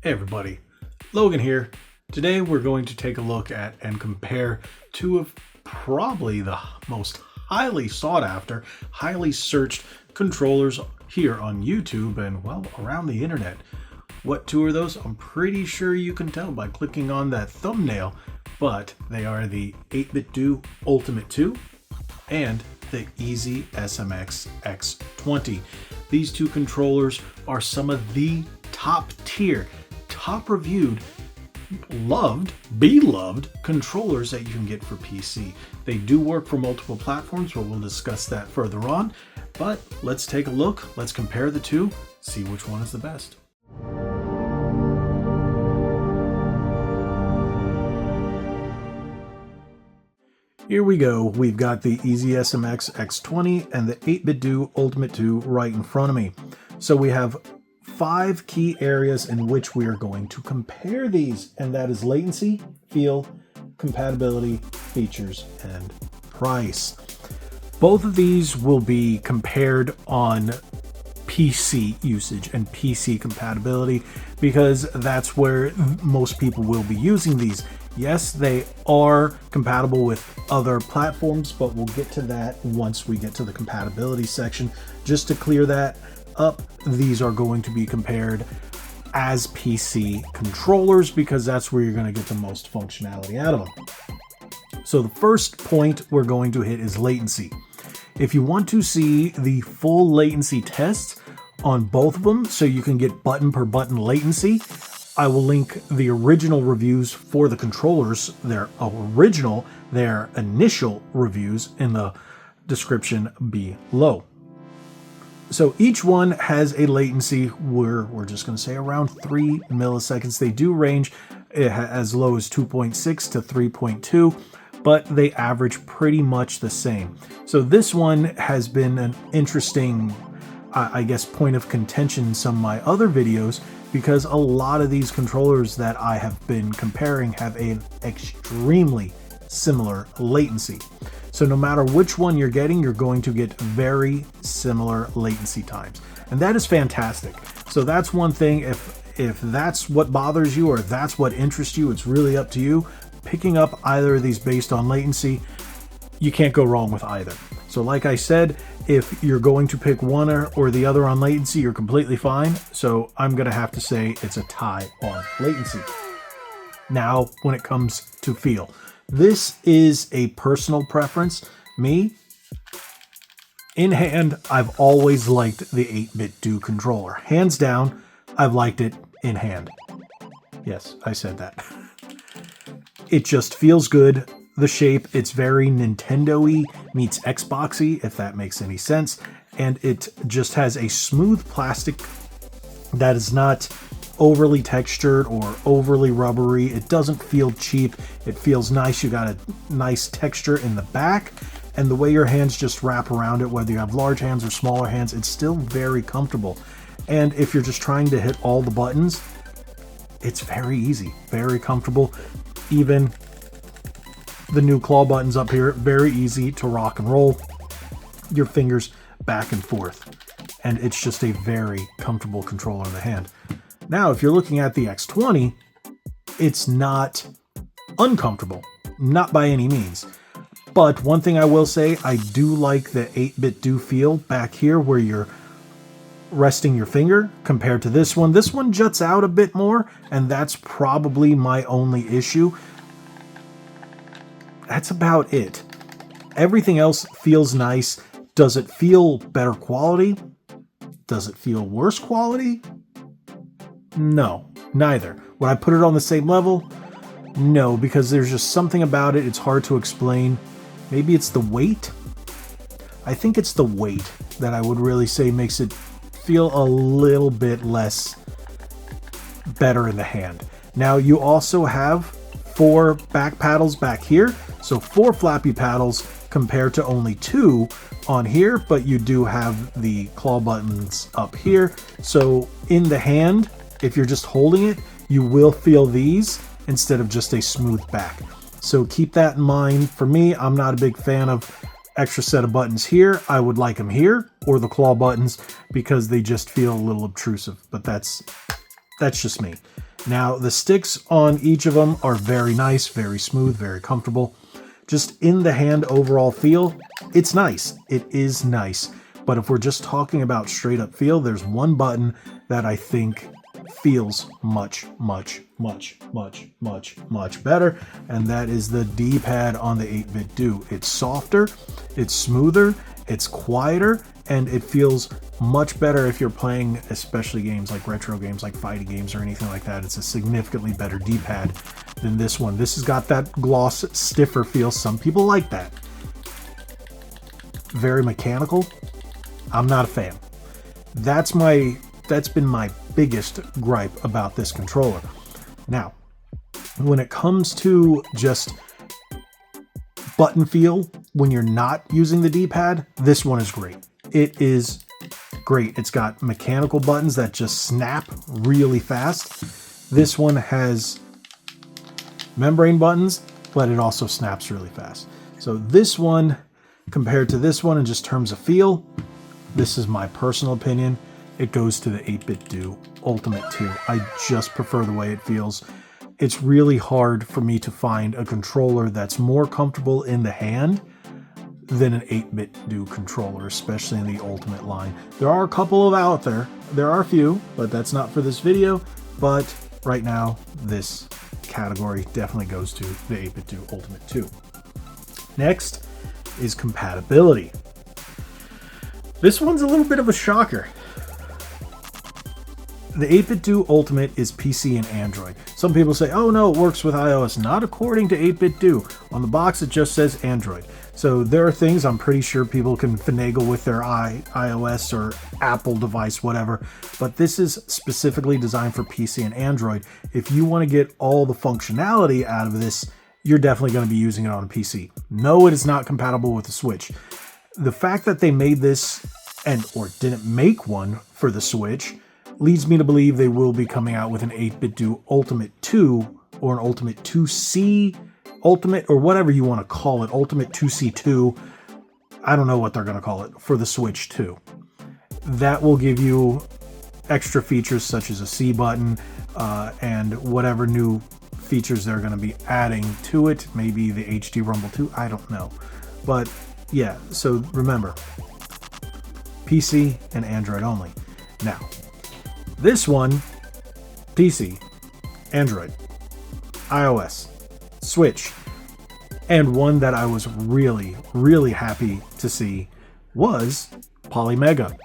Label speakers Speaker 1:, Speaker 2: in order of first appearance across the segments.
Speaker 1: Hey everybody, Logan here. Today we're going to take a look at and compare two of probably the most highly sought after, highly searched controllers here on YouTube and, well, around the internet. What two are those? I'm pretty sure you can tell by clicking on that thumbnail, but they are the 8BitDo Ultimate 2 and the EasySMX X20. These two controllers are some of the top tier, top reviewed, loved, beloved controllers that you can get for PC. They do work for multiple platforms, but we'll discuss that further on. But let's take a look, let's compare the two, see which one is the best. Here we go. We've got the EasySMX X20 and the 8BitDo Ultimate 2 right in front of me. So we have 5 key areas in which we are going to compare these, and that is latency, feel, compatibility, features, and price. Both of these will be compared on PC usage and PC compatibility because that's where most people will be using these. Yes, they are compatible with other platforms, but we'll get to that once we get to the compatibility section. Just to clear that up, these are going to be compared as PC controllers because that's where you're going to get the most functionality out of them. So the first point we're going to hit is latency. If you want to see the full latency tests on both of them so you can get button per button latency, I will link the original reviews for the controllers, their initial reviews in the description below. So each one has a latency, we're just going to say around 3 milliseconds. They do range as low as 2.6 to 3.2, but they average pretty much the same. So this one has been an interesting, I guess, point of contention in some of my other videos because a lot of these controllers that I have been comparing have an extremely similar latency. So no matter which one you're getting, you're going to get very similar latency times. And that is fantastic. So that's one thing. If that's what bothers you or that's what interests you, it's really up to you. Picking up either of these based on latency, you can't go wrong with either. So like I said, if you're going to pick one or the other on latency, you're completely fine. So I'm going to have to say it's a tie on latency. Now, when it comes to feel, this is a personal preference. Me, in hand, I've always liked the 8BitDo controller. Hands down, I've liked it in hand. Yes, I said that. It just feels good. The shape, it's very Nintendo-y meets Xbox-y, if that makes any sense. And it just has a smooth plastic that is not overly textured or overly rubbery. It doesn't feel cheap. It feels nice. You got a nice texture in the back. And the way your hands just wrap around it, whether you have large hands or smaller hands, it's still very comfortable. And if you're just trying to hit all the buttons, it's very easy, very comfortable. Even the new claw buttons up here, very easy to rock and roll your fingers back and forth. And it's just a very comfortable controller in the hand. Now, if you're looking at the X20, it's not uncomfortable, not by any means. But one thing I will say, I do like the 8BitDo feel back here where you're resting your finger compared to this one. This one juts out a bit more, and that's probably my only issue. That's about it. Everything else feels nice. Does it feel better quality? Does it feel worse quality? No, neither. Would I put it on the same level? No, because there's just something about it. It's hard to explain. Maybe it's the weight. I think it's the weight that I would really say makes it feel a little bit less better in the hand. Now you also have 4 back paddles back here. So 4 flappy paddles compared to only 2 on here, but you do have the claw buttons up here. So in the hand, if you're just holding it, you will feel these instead of just a smooth back. So keep that in mind. For me, I'm not a big fan of extra set of buttons here. I would like them here or the claw buttons because they just feel a little obtrusive, but that's just me. Now, the sticks on each of them are very nice, very smooth, very comfortable. Just in the hand overall feel, it's nice. It is nice. But if we're just talking about straight up feel, there's one button that I think feels much better, and that is the D-pad on the 8BitDo. It's softer, it's smoother, it's quieter, and it feels much better if you're playing especially games like retro games, like fighting games or anything like that. It's a significantly better D-pad than this one. This has got that gloss, stiffer feel. Some people like that. Very mechanical. I'm not a fan. That's been my biggest gripe about this controller. Now, when it comes to just button feel when you're not using the D-pad, this one is great. It is great. It's got mechanical buttons that just snap really fast. This one has membrane buttons, but it also snaps really fast. So this one, compared to this one in just terms of feel, this is my personal opinion, it goes to the 8BitDo Ultimate 2. I just prefer the way it feels. It's really hard for me to find a controller that's more comfortable in the hand than an 8BitDo controller, especially in the Ultimate line. There are a couple of out there. There are a few, but that's not for this video. But right now, this category definitely goes to the 8BitDo Ultimate 2. Next is compatibility. This one's a little bit of a shocker. The 8BitDo Ultimate is PC and Android. Some people say, oh no, it works with iOS. Not according to 8BitDo. On the box, it just says Android. So there are things I'm pretty sure people can finagle with their iOS or Apple device, whatever. But this is specifically designed for PC and Android. If you want to get all the functionality out of this, you're definitely going to be using it on a PC. No, it is not compatible with the Switch. The fact that they made this or didn't make one for the Switch leads me to believe they will be coming out with an 8BitDo Ultimate 2 or an Ultimate 2C Ultimate, or whatever you want to call it, Ultimate 2C2. I don't know what they're going to call it for the Switch 2. That will give you extra features such as a C button and whatever new features they're going to be adding to it. Maybe the HD Rumble 2, I don't know. But yeah, so remember, PC and Android only. Now, this one, PC, Android, iOS, Switch, and one that I was really happy to see was Polymega.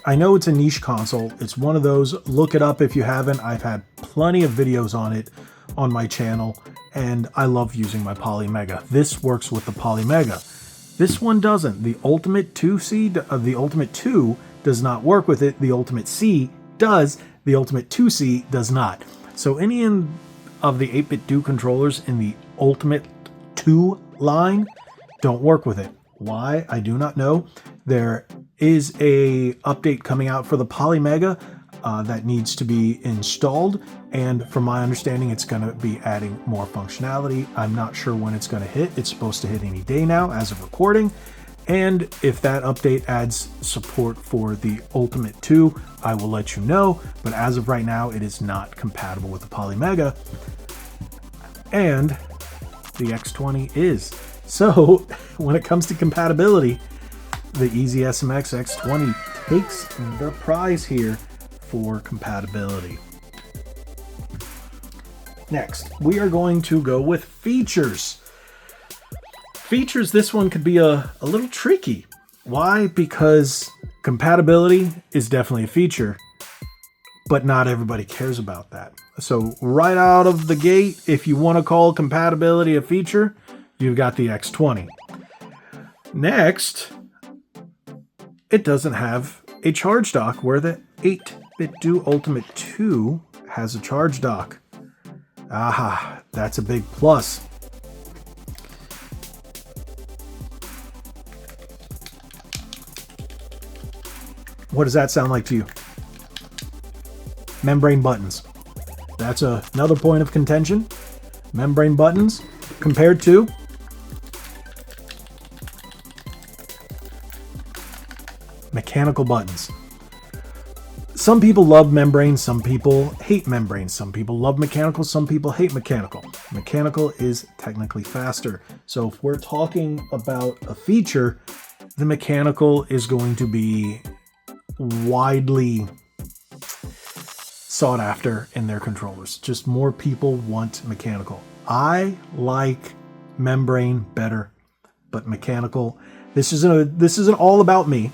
Speaker 1: I know it's a niche console. It's one of those, look it up if you haven't. I've had plenty of videos on it on my channel, and I love using my Polymega. This works with the Polymega. This one doesn't. The Ultimate 2C, the Ultimate 2 does not work with it. The Ultimate C does. The Ultimate 2C does not. So any of the 8BitDo controllers in the Ultimate 2 line don't work with it. Why? I do not know. There is a update coming out for the Polymega that needs to be installed, and from my understanding, it's going to be adding more functionality. I'm not sure when it's going to hit. It's supposed to hit any day now as of recording. And if that update adds support for the Ultimate 2, I will let you know. But as of right now, it is not compatible with the Polymega. And the X20 is. So when it comes to compatibility, the EasySMX X20 takes the prize here for compatibility. Next, we are going to go with features. Features, this one could be a little tricky. Why? Because compatibility is definitely a feature, but not everybody cares about that. So right out of the gate, if you want to call compatibility a feature, you've got the X20. Next, it doesn't have a charge dock where the 8BitDo Ultimate 2 has a charge dock. Aha, that's a big plus. What does that sound like to you? Membrane buttons. That's another point of contention. Membrane buttons compared to mechanical buttons. Some people love membrane, some people hate membrane, some people love mechanical, some people hate mechanical. Mechanical is technically faster. So if we're talking about a feature, the mechanical is going to be widely sought after in their controllers. Just more people want mechanical. I like membrane better, but mechanical, this isn't all about me.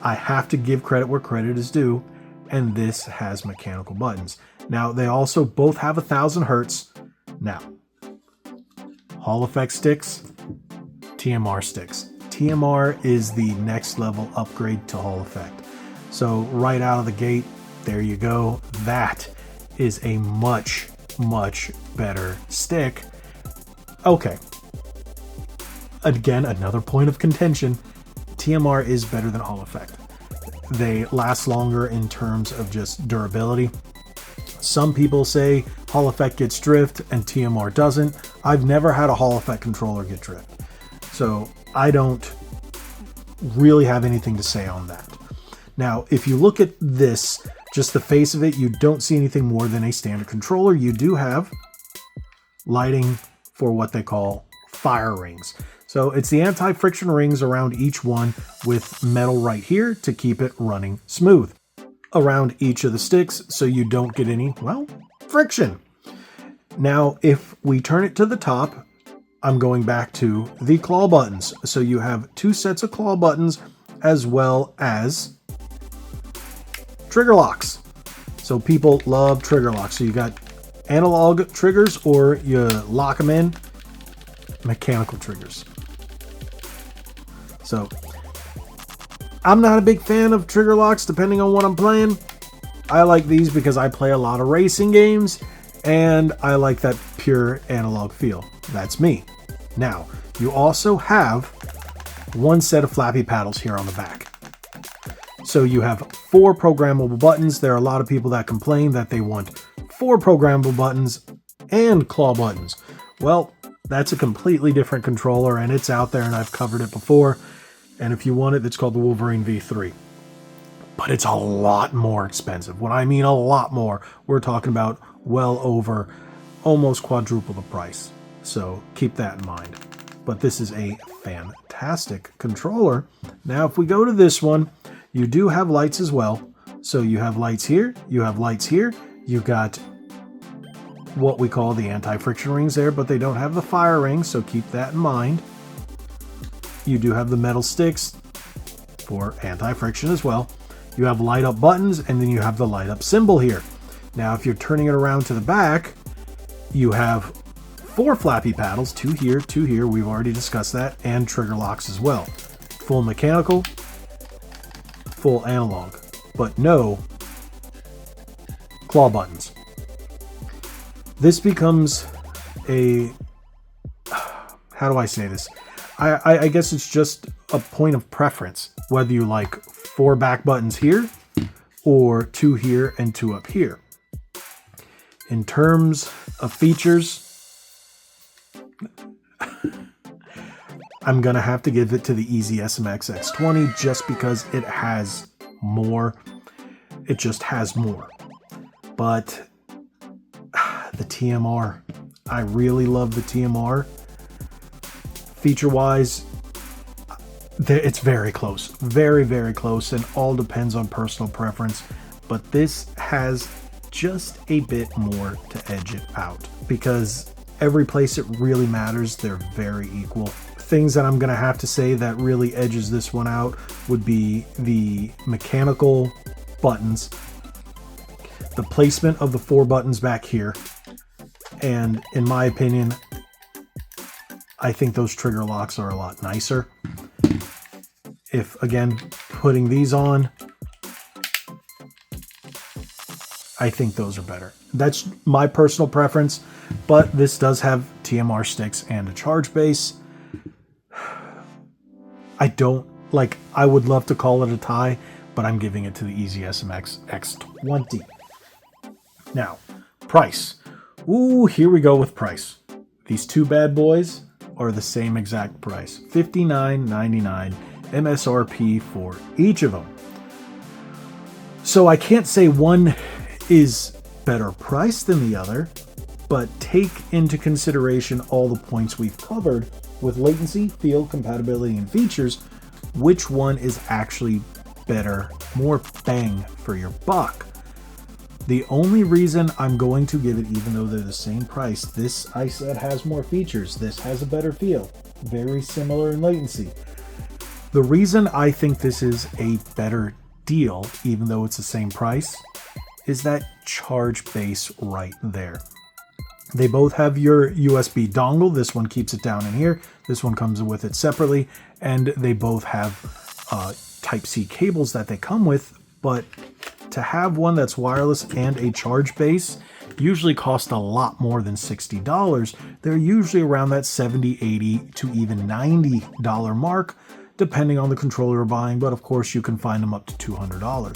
Speaker 1: I have to give credit where credit is due. And this has mechanical buttons. Now, they also both have 1000 hertz. Now, Hall effect sticks, TMR sticks. TMR is the next level upgrade to Hall effect. So right out of the gate, there you go. That is a much, much better stick. Okay. Again, another point of contention. TMR is better than Hall effect. They last longer in terms of just durability. Some people say Hall effect gets drift and TMR doesn't. I've never had a Hall effect controller get drift, so I don't really have anything to say on that. Now, if you look at this, just the face of it, you don't see anything more than a standard controller. You do have lighting for what they call fire rings. So it's the anti-friction rings around each one with metal right here to keep it running smooth around each of the sticks so you don't get any, well, friction. Now, if we turn it to the top, I'm going back to the claw buttons. So you have 2 sets of claw buttons as well as trigger locks. So people love trigger locks. So you got analog triggers or you lock them in, mechanical triggers. So I'm not a big fan of trigger locks depending on what I'm playing. I like these because I play a lot of racing games and I like that pure analog feel. That's me. Now, you also have 1 set of flappy paddles here on the back. So you have 4 programmable buttons. There are a lot of people that complain that they want 4 programmable buttons and claw buttons. Well, that's a completely different controller and it's out there and I've covered it before. And if you want it, it's called the Wolverine V3. But it's a lot more expensive. When I mean a lot more, we're talking about well over almost quadruple the price. So keep that in mind. But this is a fantastic controller. Now, if we go to this one, you do have lights as well. So you have lights here, you have lights here, you've got what we call the anti-friction rings there, but they don't have the fire rings, so keep that in mind. You do have the metal sticks for anti-friction as well. You have light up buttons, and then you have the light up symbol here. Now, if you're turning it around to the back, you have 4 flappy paddles, 2 here, 2 here, we've already discussed that, and trigger locks as well. Full mechanical, full analog, but no claw buttons. This becomes a, how do I say this? I guess it's just a point of preference, whether you like 4 back buttons here or 2 here and 2 up here. In terms of features, I'm going to have to give it to the EasySMX X20 just because it has more. It just has more. But the TMR, I really love the TMR. Feature-wise, it's very close. Very, very close, and all depends on personal preference. But this has just a bit more to edge it out because every place it really matters, they're very equal. Things that I'm going to have to say that really edges this one out would be the mechanical buttons, the placement of the 4 buttons back here, and in my opinion, I think those trigger locks are a lot nicer. If, again, putting these on, I think those are better. That's my personal preference, but this does have TMR sticks and a charge base. I would love to call it a tie, but I'm giving it to the EasySMX X20. Now, price. Ooh, here we go with price. These 2 bad boys are the same exact price, $59.99 MSRP for each of them. So I can't say one is better priced than the other, but take into consideration all the points we've covered with latency, feel, compatibility, and features, which one is actually better, more bang for your buck. The only reason I'm going to give it, even though they're the same price, this I said has more features, this has a better feel, very similar in latency. The reason I think this is a better deal, even though it's the same price, is that charge base right there. They both have your USB dongle. This one keeps it down in here. This one comes with it separately, and they both have Type-C cables that they come with, but to have one that's wireless and a charge base usually cost a lot more than $60. They're usually around that $70, $80 to even $90 mark, depending on the controller you're buying, but of course you can find them up to $200.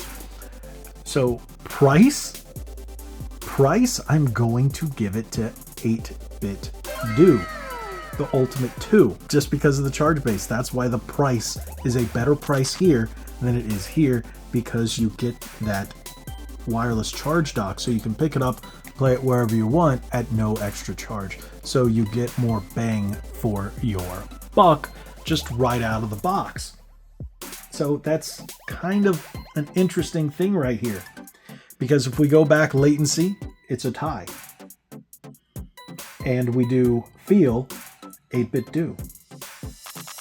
Speaker 1: So price, I'm going to give it to 8BitDo, the Ultimate 2, just because of the charge base. That's why the price is a better price here than it is here, because you get that wireless charge dock, so you can pick it up, play it wherever you want at no extra charge. So you get more bang for your buck just right out of the box. So that's kind of an interesting thing right here, because if we go back latency, it's a tie. And we do feel, 8BitDo.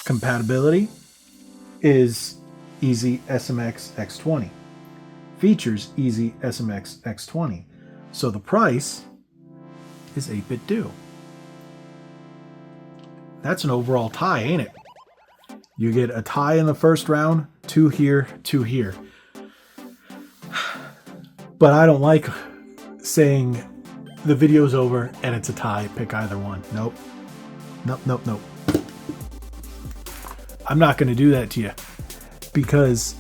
Speaker 1: Compatibility is EasySMX X20. Features EasySMX X20. So the price is 8BitDo. That's an overall tie, ain't it? You get a tie in the first round, 2 here, 2 here. But I don't like saying the video's over and it's a tie, pick either one. Nope. Nope. I'm not going to do that to you, because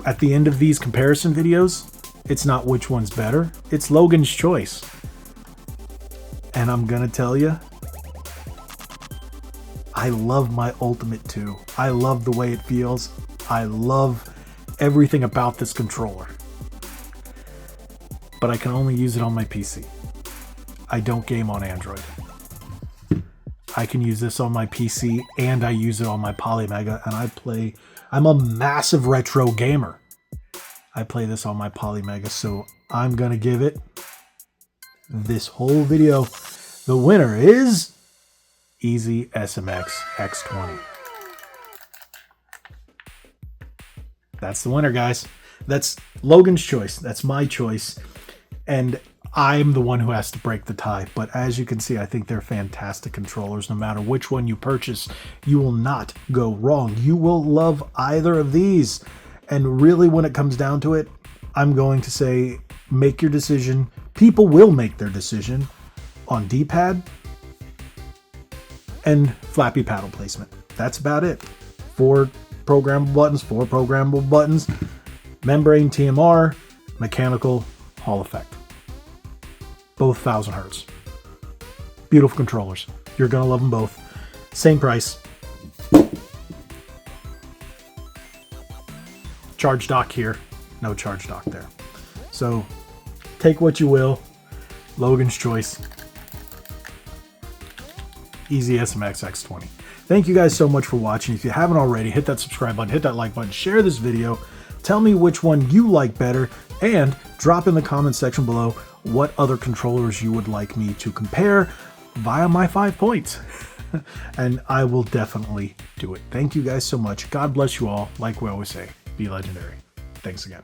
Speaker 1: at the end of these comparison videos, it's not which one's better, it's Logan's choice. And I'm going to tell you, I love my Ultimate 2. I love the way it feels. I love everything about this controller. But I can only use it on my PC. I don't game on Android. I can use this on my PC, and I use it on my Polymega, and I'm a massive retro gamer. I play this on my Polymega, so I'm gonna give it this whole video. The winner is EasySMX X20. That's the winner, guys. That's Logan's choice. That's my choice. And I'm the one who has to break the tie. But as you can see, I think they're fantastic controllers. No matter which one you purchase, you will not go wrong. You will love either of these. And really, when it comes down to it, I'm going to say, make your decision. People will make their decision on D-pad and flappy paddle placement. That's about it. 4 programmable buttons, membrane TMR, mechanical Hall effect. Both 1000 hertz. Beautiful controllers. You're gonna love them both. Same price. Charge dock here, no charge dock there. So take what you will. Logan's choice. EasySMX X20. Thank you guys so much for watching. If you haven't already, hit that subscribe button, hit that like button, share this video. Tell me which one you like better, and drop in the comment section below what other controllers you would like me to compare via my 5 points. And I will definitely do it. Thank you guys so much. God bless you all. Like we always say, be legendary. Thanks again.